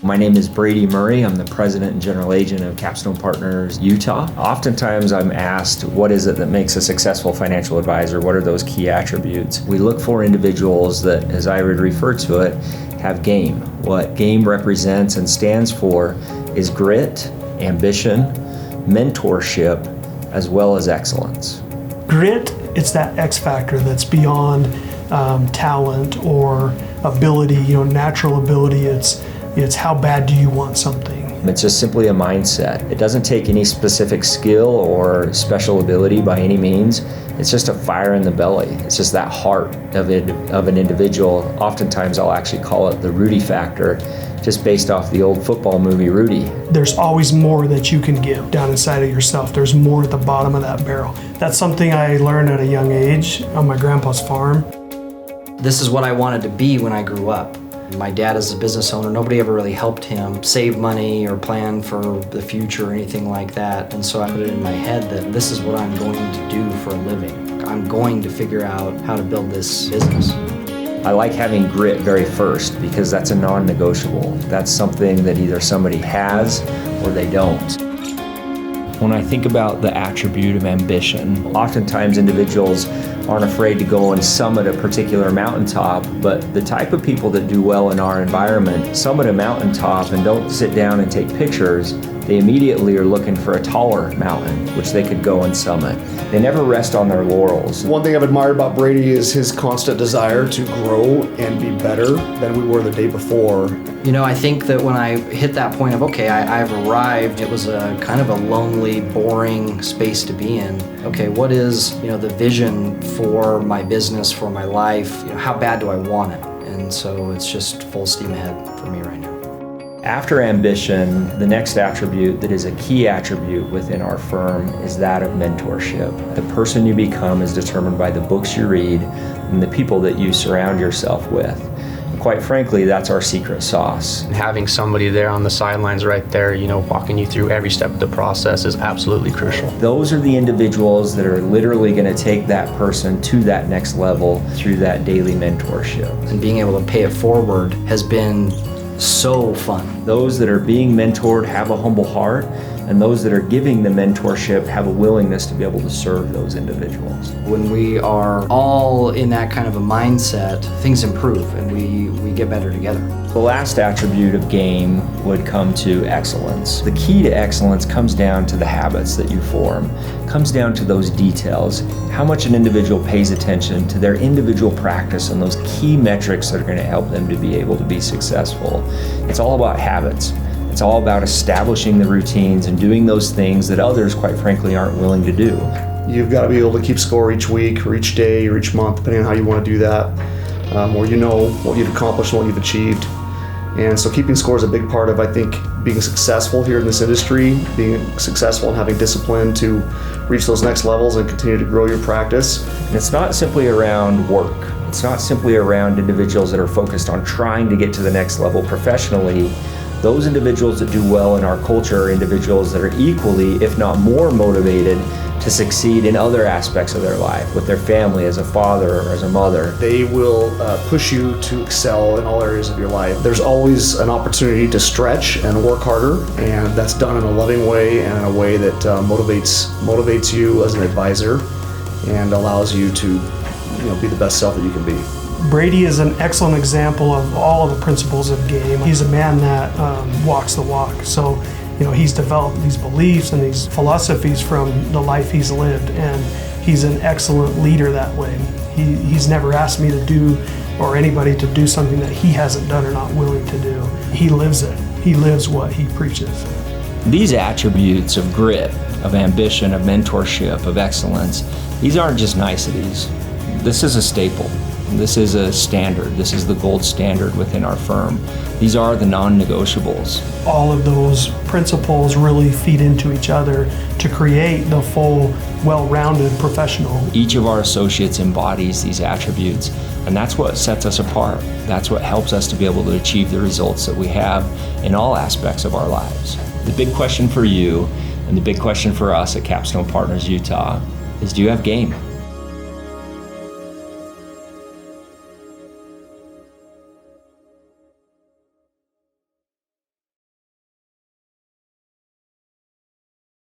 My name is Brady Murray. I'm the president and general agent of Capstone Partners Utah. Oftentimes I'm asked, what is it that makes a successful financial advisor? What are those key attributes? We look for individuals that, as I would refer to it, have game. What game represents and stands for is grit, ambition, mentorship, as well as excellence. Grit, it's that X factor that's beyond talent or ability, natural ability. It's how bad do you want something? It's just simply a mindset. It doesn't take any specific skill or special ability by any means. It's just a fire in the belly. It's just that heart of an individual. Oftentimes I'll actually call it the Rudy factor, just based off the old football movie Rudy. There's always more that you can give down inside of yourself. There's more at the bottom of that barrel. That's something I learned at a young age on my grandpa's farm. This is what I wanted to be when I grew up. My dad is a business owner. Nobody ever really helped him save money or plan for the future or anything like that. And so I put it in my head that this is what I'm going to do for a living. I'm going to figure out how to build this business. I like having grit very first because that's a non-negotiable. That's something that either somebody has or they don't. When I think about the attribute of ambition, oftentimes individuals aren't afraid to go and summit a particular mountaintop, but the type of people that do well in our environment summit a mountaintop and don't sit down and take pictures. They immediately are looking for a taller mountain, which they could go and summit. They never rest on their laurels. One thing I've admired about Brady is his constant desire to grow and be better than we were the day before. I think that when I hit that point of, okay, I've arrived, it was a kind of a lonely, boring space to be in. Okay, what is, the vision for my business, for my life? How bad do I want it? And so it's just full steam ahead for me right now. After ambition, the next attribute that is a key attribute within our firm is that of mentorship. The person you become is determined by the books you read and the people that you surround yourself with. And quite frankly, that's our secret sauce. Having somebody there on the sidelines right there, walking you through every step of the process is absolutely crucial. Those are the individuals that are literally going to take that person to that next level through that daily mentorship. And being able to pay it forward has been so fun. Those that are being mentored have a humble heart, and those that are giving the mentorship have a willingness to be able to serve those individuals. When we are all in that kind of a mindset, things improve and we get better together. The last attribute of game would come to excellence. The key to excellence comes down to the habits that you form, comes down to those details, how much an individual pays attention to their individual practice and those key metrics that are going to help them to be able to be successful. It's all about habits. It's all about establishing the routines and doing those things that others, quite frankly, aren't willing to do. You've got to be able to keep score each week or each day or each month, depending on how you want to do that, or what you've accomplished and what you've achieved. And so keeping score is a big part of, I think, being successful here in this industry, being successful and having discipline to reach those next levels and continue to grow your practice. And it's not simply around work. It's not simply around individuals that are focused on trying to get to the next level professionally. Those individuals that do well in our culture are individuals that are equally, if not more, motivated to succeed in other aspects of their life, with their family, as a father or as a mother. They will push you to excel in all areas of your life. There's always an opportunity to stretch and work harder, and that's done in a loving way and in a way that motivates you as an advisor and allows you to be the best self that you can be. Brady is an excellent example of all of the principles of game. He's a man that walks the walk. So, he's developed these beliefs and these philosophies from the life he's lived, and he's an excellent leader that way. He's never asked me to do, or anybody to do something that he hasn't done or not willing to do. He lives it. He lives what he preaches. These attributes of grit, of ambition, of mentorship, of excellence, these aren't just niceties. This is a staple. This is a standard. This is the gold standard within our firm. These are the non-negotiables. All of those principles really feed into each other to create the full, well-rounded professional. Each of our associates embodies these attributes, and that's what sets us apart. That's what helps us to be able to achieve the results that we have in all aspects of our lives. The big question for you, and the big question for us at Capstone Partners Utah, is do you have game?